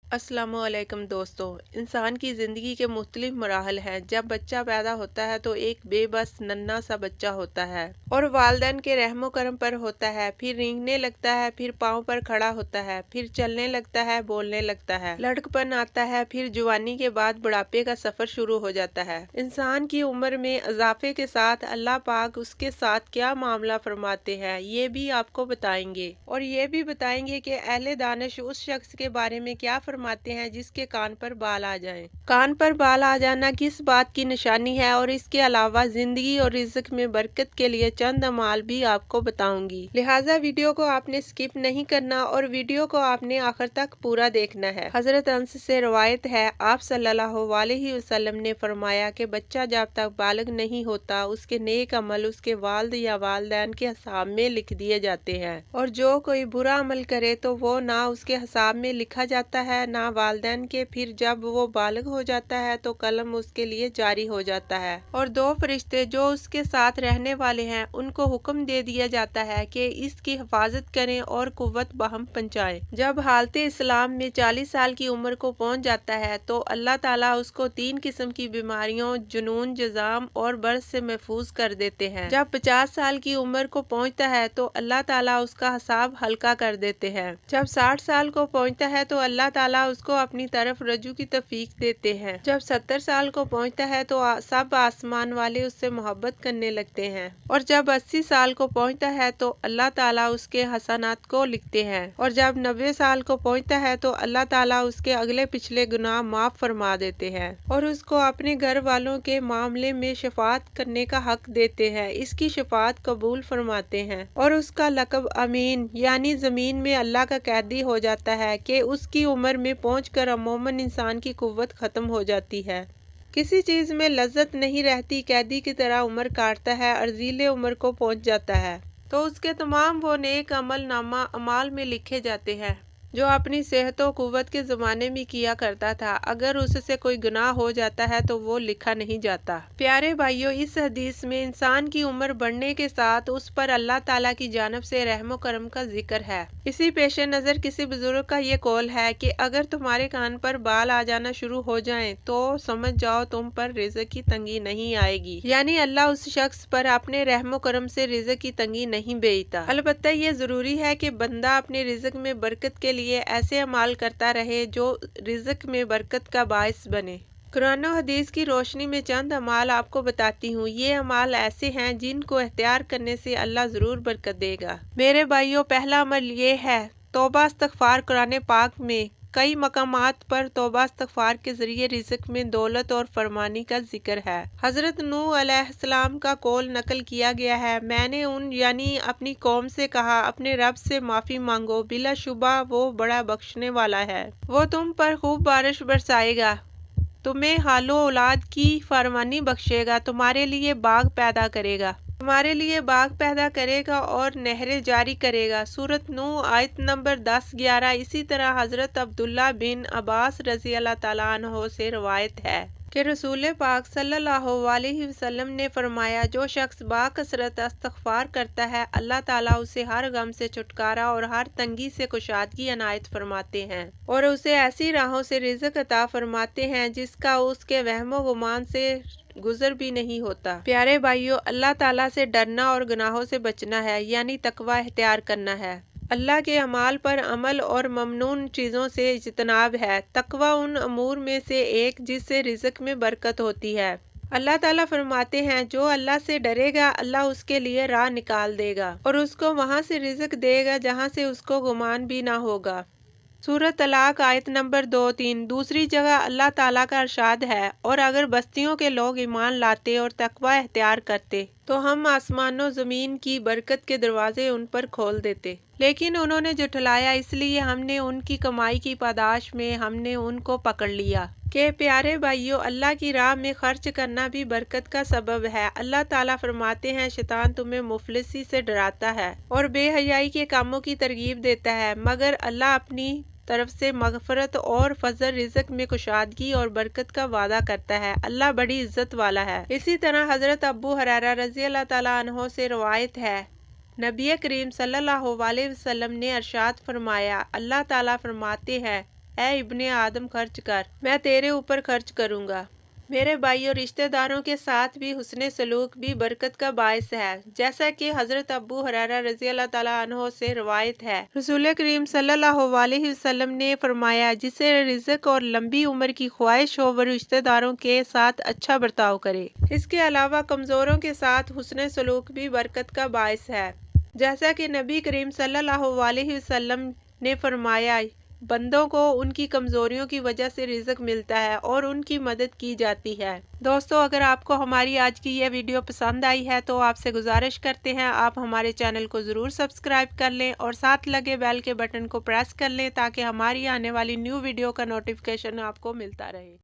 अस्सलाम वालेकुम दोस्तों। इंसान की ज़िंदगी के मुख्तलिफ मराहल हैं। जब बच्चा पैदा होता है तो एक बेबस नन्हा सा बच्चा होता है और वालिदैन के रहमो करम पर होता है। फिर रेंगने लगता है, फिर पाँव पर खड़ा होता है, फिर चलने लगता है, बोलने लगता है, लड़कपन आता है, फिर जवानी के बाद बुढ़ापे का सफ़र शुरू हो जाता है। इंसान की उम्र में इजाफे के साथ अल्लाह पाक उसके साथ क्या मामला फरमाते हैं ये भी आपको बताएंगे, और ये भी बताएंगे कि अहले दानिश उस शख्स के बारे में क्या फरमाते हैं जिसके कान पर बाल आ जाएं। कान पर बाल आ जाना किस बात की निशानी है, और इसके अलावा जिंदगी और रिज़्क में बरकत के लिए चंद अमाल भी आपको बताऊंगी। लिहाजा वीडियो को आपने स्किप नहीं करना और वीडियो को आपने आखिर तक पूरा देखना है। हजरत अंस से रवायत है, आप सल्लल्लाहु अलैहि वसल्लम ने फरमाया कि बच्चा जब तक बालिग नहीं होता उसके नेक अमल उसके वालिद या वालिदैन के हिसाब में लिख दिए जाते हैं, और जो कोई बुरा अमल करे तो वो ना उसके हिसाब में लिखा जाता है ना वालिदैन के। फिर जब वो बालिग हो जाता है तो कलम उसके लिए जारी हो जाता है, और दो फरिश्ते जो उसके साथ रहने वाले हैं उनको हुक्म दे दिया जाता है कि इसकी हिफाजत करें और कुव्वत बहम पहुँचाएं। जब हालत इस्लाम में 40 साल की उम्र को पहुँच जाता है तो अल्लाह ताला उसको 3 किस्म की बीमारियों, जुनून, जजाम और बर्स से महफूज कर देते हैं। जब 50 साल की उम्र को पहुँचता है तो अल्लाह ताला उसका हिसाब हल्का कर देते हैं। जब 60 साल को पहुँचता है तो अल्लाह ताला उसको अपनी तरफ रजू की तौफीक देते हैं। जब 70 साल को पहुँचता है तो सब आसमान वाले उससे मोहब्बत करने लगते हैं, और जब 80 साल को पहुँचता है तो अल्लाह ताला उसके हसनात को लिखते हैं, और जब 90 साल को पहुँचता है तो अल्लाह ताला उसके अगले पिछले गुनाह माफ फरमा देते हैं, और उसको अपने घर वालों के मामले में शफाअत करने का हक देते हैं। इसकी शफाअत कबूल फरमाते हैं, और उसका लक़ब अमीन यानी ज़मीन में अल्लाह का कैदी हो जाता है कि उसकी उम्र में पहुंचकर अमूमन इंसान की कुव्वत ख़त्म हो जाती है। किसी चीज़ में लज्जत नहीं रहती, कैदी की तरह उम्र काटता है, अर्जीले उम्र को पहुंच जाता है तो उसके तमाम वो नेक अमल नामा अमाल में लिखे जाते हैं जो अपनी सेहत और कुव्वत के ज़माने में किया करता था। अगर उससे कोई गुनाह हो जाता है तो वो लिखा नहीं जाता। प्यारे भाइयों, इस हदीस में इंसान की उम्र बढ़ने के साथ उस पर अल्लाह ताला की जानिब से रहमो करम का जिक्र है। इसी पेश नज़र किसी बुजुर्ग का ये कौल है कि अगर तुम्हारे कान पर बाल आ जाना शुरू हो जाएं तो समझ जाओ तुम पर रिज़्क की तंगी नहीं आएगी, यानी अल्लाह उस शख्स पर अपने रहमो करम से रिज़्क की तंगी नहीं भेजता। अलबत्ता ये ज़रूरी है कि बंदा अपने रिज़्क में बरकत के लिए ऐसे अमाल करता रहे जो रिज़्क में बरकत का बायस बने। कुरान और हदीस की रोशनी में चंद अमाल आपको बताती हूँ। ये अमाल ऐसे हैं जिनको इख्तियार करने से अल्लाह ज़रूर बरकत देगा। मेरे भाइयों, पहला अमल ये है तौबा इस्तग़फ़ार। कुरान पाक में कई मकामात पर तौबा इस्तग़फ़ार के ज़रिए रिज़्क में दौलत और फरमानी का जिक्र है। हज़रत नूह अलैहिस्सलाम का कौल नकल किया गया है, मैंने उन यानी अपनी कौम से कहा अपने रब से माफ़ी मांगो, बिलाशुबा वो बड़ा बख्शने वाला है, वो तुम पर खूब बारिश बरसाएगा, तुम्हें हालो औलाद की फरमानी बख्शेगा, तुम्हारे लिए बाग पैदा करेगा, तुम्हारे लिए बाग पैदा करेगा और नहरें जारी करेगा। सूरत नूह आयत नंबर 10-11। इसी तरह हज़रत अब्दुल्ला बिन अब्बास रज़ी अल्लाह ताला अन्हो से रवायत है कि रसूल पाक सल्लल्लाहु अलैहि वसल्लम ने फरमाया, जो शख्स बाकसरत इस्तग़फ़ार करता है अल्लाह ताला उसे हर गम से छुटकारा और हर तंगी से कुशादगी अनायत फरमाते हैं, और उसे ऐसी राहों से रिज़्क अता फरमाते हैं जिसका उसके वहमो गुमान से गुजर भी नहीं होता। प्यारे भाइयों, अल्लाह ताला से डरना और गुनाहों से बचना है, यानी तकवा इख्तियार करना है। अल्लाह के अमाल पर अमल और ममनून चीज़ों से इज्तनाब है। तकवा उन अमूर में से एक जिससे रिज़्क में बरकत होती है। अल्लाह ताला फरमाते हैं, जो अल्लाह से डरेगा अल्लाह उसके लिए राह निकाल देगा और उसको वहाँ से रिज़्क देगा जहाँ से उसको गुमान भी ना होगा। सूरत तलाक आयत नंबर 2-3। दूसरी जगह अल्लाह ताला का इरशाद है, और अगर बस्तियों के लोग ईमान लाते और तकवा इख्तियार करते तो हम आसमानों ज़मीन की बरकत के दरवाजे उन पर खोल देते, लेकिन उन्होंने जुठलाया, इसलिए हमने उनकी कमाई की पादाश में हमने उनको पकड़ लिया। के प्यारे भाइयों, अल्लाह की राह में खर्च करना भी बरकत का सबब है। अल्लाह ताला फरमाते हैं, शैतान तुम्हें मुफलिसी से डराता है और बेहयाई के कामों की तरगीब देता है, मगर अल्लाह अपनी तरफ से मगफरत और फजल रिज़्क में कुशादगी और बरकत का वादा करता है। अल्लाह बड़ी इज्जत वाला है। इसी तरह हज़रत अबू हुरैरा रज़ी अल्लाह ताला अन्हो से रवायत है, नबी करीम सल्लल्लाहु अलैहि वसल्लम ने इरशाद फरमाया, अल्लाह ताला फरमाते हैं, اے ابن آدم خرچ کر، میں تیرے اوپر خرچ کروں گا۔ میرے بھائی اور رشتہ داروں کے ساتھ بھی حسن سلوک بھی برکت کا باعث ہے، جیسا کہ حضرت ابو ہریرہ رضی اللہ تعالیٰ عنہ سے روایت ہے، رسول کریم صلی اللہ علیہ وسلم نے فرمایا، جسے رزق اور لمبی عمر کی خواہش ہو وہ رشتہ داروں کے ساتھ اچھا برتاؤ کرے۔ اس کے علاوہ کمزوروں کے ساتھ حسن سلوک بھی برکت کا باعث ہے، جیسا کہ نبی کریم صلی اللہ علیہ وسلم نے فرمایا، بندوں کو ان کی کمزوریوں کی وجہ سے رزق ملتا ہے اور ان کی مدد کی جاتی ہے۔ دوستو، اگر آپ کو ہماری آج کی یہ ویڈیو پسند آئی ہے تو آپ سے گزارش کرتے ہیں آپ ہمارے چینل کو ضرور سبسکرائب کر لیں اور ساتھ لگے بیل کے بٹن کو پریس کر لیں تاکہ ہماری آنے والی نیو ویڈیو کا نوٹیفیکیشن آپ کو ملتا رہے۔